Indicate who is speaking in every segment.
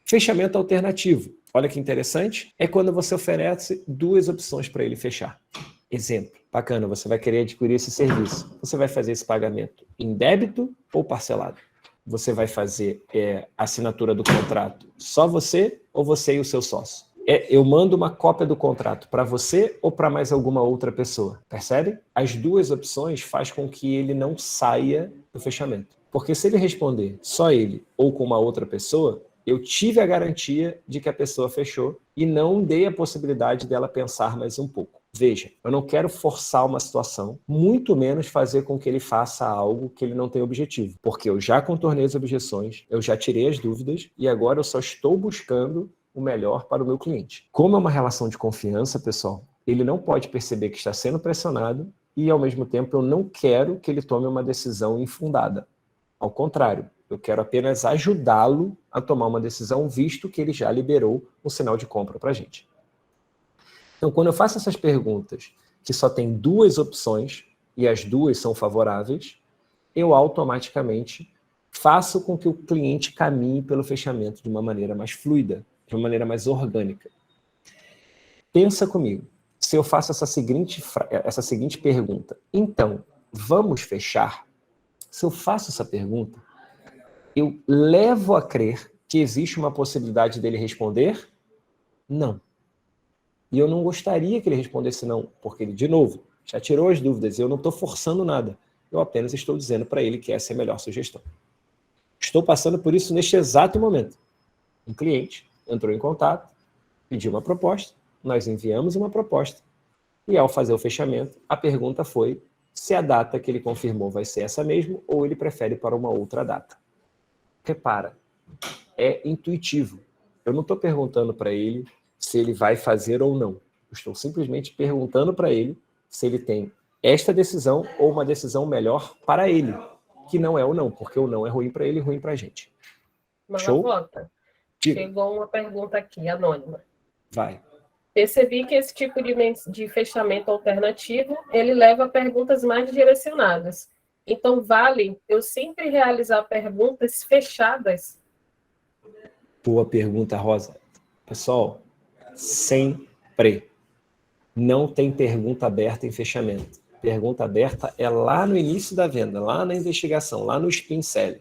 Speaker 1: Fechamento alternativo. Olha que interessante. É quando você oferece duas opções para ele fechar. Exemplo. Bacana, você vai querer adquirir esse serviço. Você vai fazer esse pagamento em débito ou parcelado? Você vai fazer a assinatura do contrato só você ou você e o seu sócio? Eu mando uma cópia do contrato para você ou para mais alguma outra pessoa? Percebe? As duas opções faz com que ele não saia do fechamento. Porque se ele responder só ele ou com uma outra pessoa, eu tive a garantia de que a pessoa fechou e não dei a possibilidade dela pensar mais um pouco. Veja, eu não quero forçar uma situação, muito menos fazer com que ele faça algo que ele não tem objetivo. Porque eu já contornei as objeções, eu já tirei as dúvidas e agora eu só estou buscando o melhor para o meu cliente. Como é uma relação de confiança, pessoal, ele não pode perceber que está sendo pressionado e, ao mesmo tempo, eu não quero que ele tome uma decisão infundada. Ao contrário, eu quero apenas ajudá-lo a tomar uma decisão, visto que ele já liberou um sinal de compra para a gente. Então, quando eu faço essas perguntas, que só tem duas opções, e as duas são favoráveis, eu automaticamente faço com que o cliente caminhe pelo fechamento de uma maneira mais fluida, de uma maneira mais orgânica. Pensa comigo, se eu faço essa seguinte pergunta, então, vamos fechar? Se eu faço essa pergunta, eu levo a crer que existe uma possibilidade dele responder não. E eu não gostaria que ele respondesse não, porque ele, de novo, já tirou as dúvidas, e eu não estou forçando nada. Eu apenas estou dizendo para ele que essa é a melhor sugestão. Estou passando por isso neste exato momento. Um cliente entrou em contato, pediu uma proposta, nós enviamos uma proposta, e ao fazer o fechamento, a pergunta foi se a data que ele confirmou vai ser essa mesmo, ou ele prefere para uma outra data. Repara, é intuitivo. Eu não estou perguntando para ele se ele vai fazer ou não. Eu estou simplesmente perguntando para ele se ele tem esta decisão ou uma decisão melhor para ele, que não é o não, porque o não é ruim para ele e ruim para a gente.
Speaker 2: Malavota, chegou uma pergunta aqui, anônima.
Speaker 1: Vai.
Speaker 2: Percebi que esse tipo de fechamento alternativo, ele leva a perguntas mais direcionadas. Então, vale eu sempre realizar perguntas fechadas?
Speaker 1: Boa pergunta, Rosa. Pessoal, sempre. Não tem pergunta aberta em fechamento. Pergunta aberta é lá no início da venda, lá na investigação, lá no spin selling.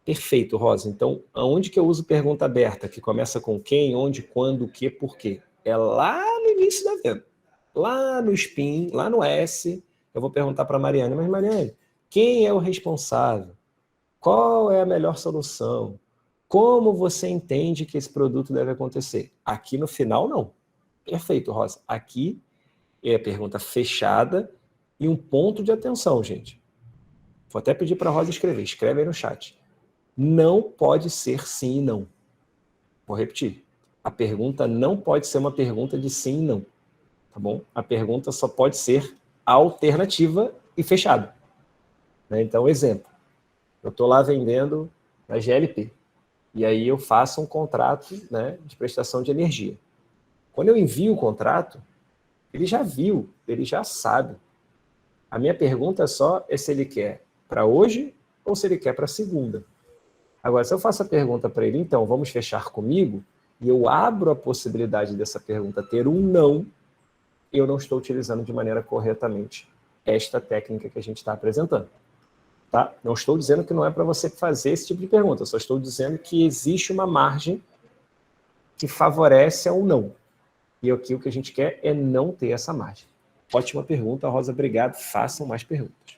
Speaker 1: Perfeito, Rosa. Então, aonde que eu uso pergunta aberta? Que começa com quem, onde, quando, o que, por quê? É lá no início da venda. Lá no spin, lá no S, eu vou perguntar para a Mariane, mas Mariane, quem é o responsável? Qual é a melhor solução? Como você entende que esse produto deve acontecer? Aqui no final, não. Perfeito, Rosa. Aqui é a pergunta fechada e um ponto de atenção, gente. Vou até pedir para a Rosa escrever. Escreve aí no chat. Não pode ser sim e não. Vou repetir. A pergunta não pode ser uma pergunta de sim e não. Tá bom? A pergunta só pode ser alternativa e fechada. Então, exemplo. Eu estou lá vendendo na GLP. E aí eu faço um contrato, de prestação de energia. Quando eu envio o contrato, ele já viu, ele já sabe. A minha pergunta só é se ele quer para hoje ou se ele quer para segunda. Agora, se eu faço a pergunta para ele, então, vamos fechar comigo, e eu abro a possibilidade dessa pergunta ter um não, eu não estou utilizando de maneira corretamente esta técnica que a gente está apresentando. Tá? Não estou dizendo que não é para você fazer esse tipo de pergunta, só estou dizendo que existe uma margem que favorece ao não. E aqui o que a gente quer é não ter essa margem. Ótima pergunta, Rosa, obrigado. Façam mais perguntas.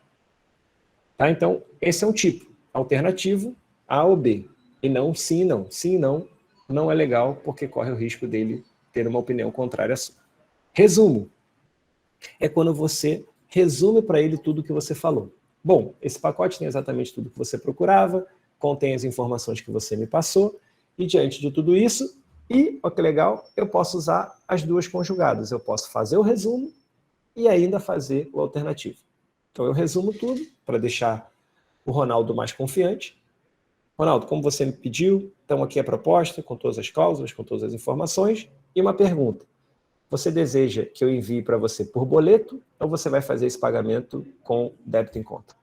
Speaker 1: Tá? Então, esse é um tipo alternativo, A ou B. E não sim e não. Sim e não não é legal, porque corre o risco dele ter uma opinião contrária à sua. Resumo. É quando você resume para ele tudo o que você falou. Bom, esse pacote tem exatamente tudo que você procurava, contém as informações que você me passou, e diante de tudo isso, olha que legal, eu posso usar as duas conjugadas. Eu posso fazer o resumo e ainda fazer o alternativo. Então eu resumo tudo para deixar o Ronaldo mais confiante. Ronaldo, como você me pediu, então aqui a proposta, com todas as cláusulas, com todas as informações, e uma pergunta. Você deseja que eu envie para você por boleto ou você vai fazer esse pagamento com débito em conta?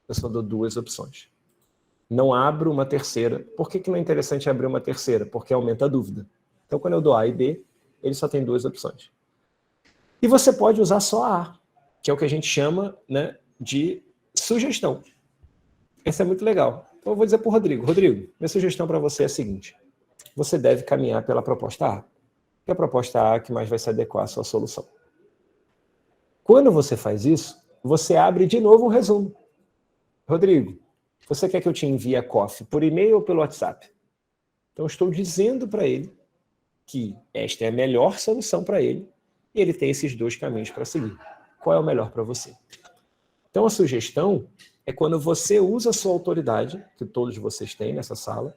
Speaker 1: Eu só dou duas opções. não abro uma terceira. Por que não é interessante abrir uma terceira? Porque aumenta a dúvida. Então, quando eu dou A e B, ele só tem 2 opções. E você pode usar só a A, que é o que a gente chama, né, de sugestão. Essa é muito legal. Então, eu vou dizer para o Rodrigo. Rodrigo, minha sugestão para você é a seguinte. Você deve caminhar pela proposta A. Que é a proposta A que mais vai se adequar à sua solução. Quando você faz isso, você abre de novo um resumo. Rodrigo, você quer que eu te envie a COF por e-mail ou pelo WhatsApp? Então, eu estou dizendo para ele que esta é a melhor solução para ele e ele tem esses 2 caminhos para seguir. Qual é o melhor para você? Então, a sugestão é quando você usa a sua autoridade, que todos vocês têm nessa sala,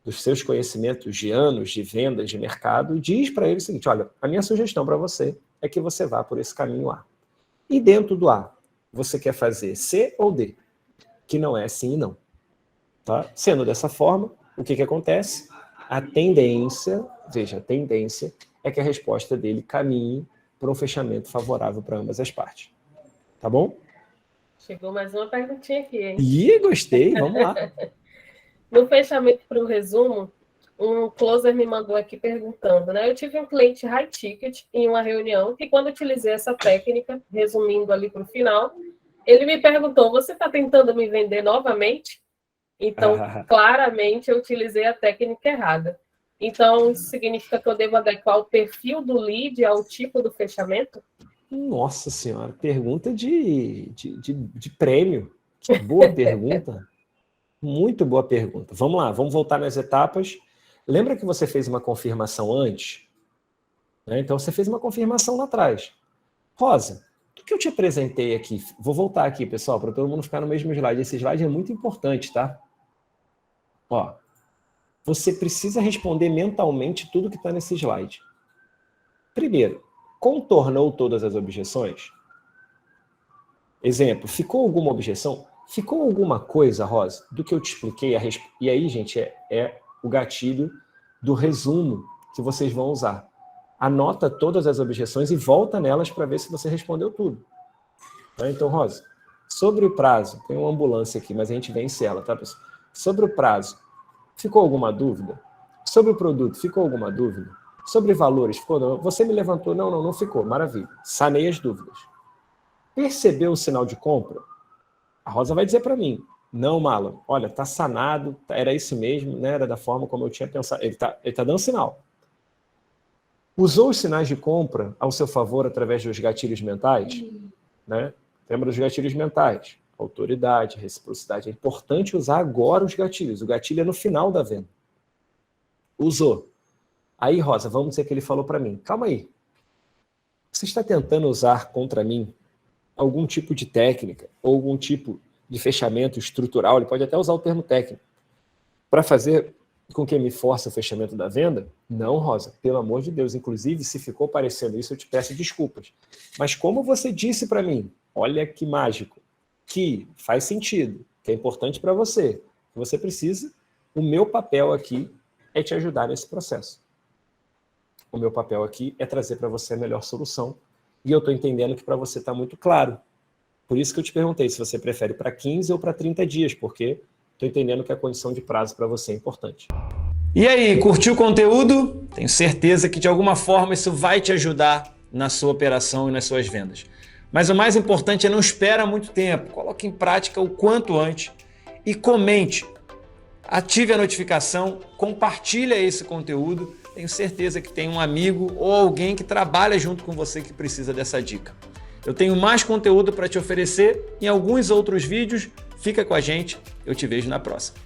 Speaker 1: dos seus conhecimentos de anos, de vendas, de mercado, e diz para ele o seguinte, olha, a minha sugestão para você é que você vá por esse caminho A. E dentro do A, você quer fazer C ou D? Que não é sim e não. Tá? Sendo dessa forma, o que acontece? A tendência, veja, a tendência é que a resposta dele caminhe para um fechamento favorável para ambas as partes. Tá bom?
Speaker 2: Chegou mais uma perguntinha aqui, hein?
Speaker 1: Ih, gostei, vamos lá.
Speaker 2: No fechamento para o resumo, um closer me mandou aqui perguntando, né? Eu tive um cliente high ticket em uma reunião e quando utilizei essa técnica, resumindo ali para o final, ele me perguntou, você está tentando me vender novamente? Então, claramente, eu utilizei a técnica errada. Então, isso significa que eu devo adequar o perfil do lead ao tipo do fechamento?
Speaker 1: Nossa Senhora, pergunta de prêmio. Que boa pergunta. Muito boa pergunta. Vamos lá, vamos voltar nas etapas. Lembra que você fez uma confirmação antes? Né? Então, você fez uma confirmação lá atrás. Rosa, o que eu te apresentei aqui? Vou voltar aqui, pessoal, para todo mundo ficar no mesmo slide. Esse slide é muito importante, tá? Ó, você precisa responder mentalmente tudo que está nesse slide. Primeiro, contornou todas as objeções? Exemplo, ficou alguma objeção? Ficou alguma coisa, Rosa, do que eu te expliquei? E aí, gente, é o gatilho do resumo que vocês vão usar. Anota todas as objeções e volta nelas para ver se você respondeu tudo. Então, Rosa, sobre o prazo, tem uma ambulância aqui, mas a gente vence ela, tá, pessoal? Sobre o prazo, ficou alguma dúvida? Sobre o produto, ficou alguma dúvida? Sobre valores, ficou? Não? Você me levantou? Não ficou. Maravilha. Sanei as dúvidas. Percebeu o sinal de compra? A Rosa vai dizer para mim, não, Marlon, olha, tá sanado, era isso mesmo, né? Era da forma como eu tinha pensado. Ele tá dando sinal. Usou os sinais de compra ao seu favor através dos gatilhos mentais? Né? Lembra dos gatilhos mentais? Autoridade, reciprocidade. É importante usar agora os gatilhos. O gatilho é no final da venda. Usou. Aí, Rosa, vamos dizer que ele falou para mim, calma aí, você está tentando usar contra mim algum tipo de técnica ou algum tipo de fechamento estrutural, ele pode até usar o termo técnico, para fazer com que me force o fechamento da venda? Não, Rosa, pelo amor de Deus. Inclusive, se ficou parecendo isso, eu te peço desculpas. Mas como você disse para mim, olha que mágico, que faz sentido, que é importante para você, que você precisa, o meu papel aqui é te ajudar nesse processo. O meu papel aqui é trazer para você a melhor solução. E eu estou entendendo que para você está muito claro. Por isso que eu te perguntei se você prefere para 15 ou para 30 dias, porque estou entendendo que a condição de prazo para você é importante.
Speaker 3: E aí, curtiu o conteúdo? Tenho certeza que de alguma forma isso vai te ajudar na sua operação e nas suas vendas. Mas o mais importante é não espera muito tempo. Coloque em prática o quanto antes e comente. Ative a notificação, compartilha esse conteúdo. Tenho certeza que tem um amigo ou alguém que trabalha junto com você que precisa dessa dica. Eu tenho mais conteúdo para te oferecer em alguns outros vídeos. Fica com a gente, eu te vejo na próxima.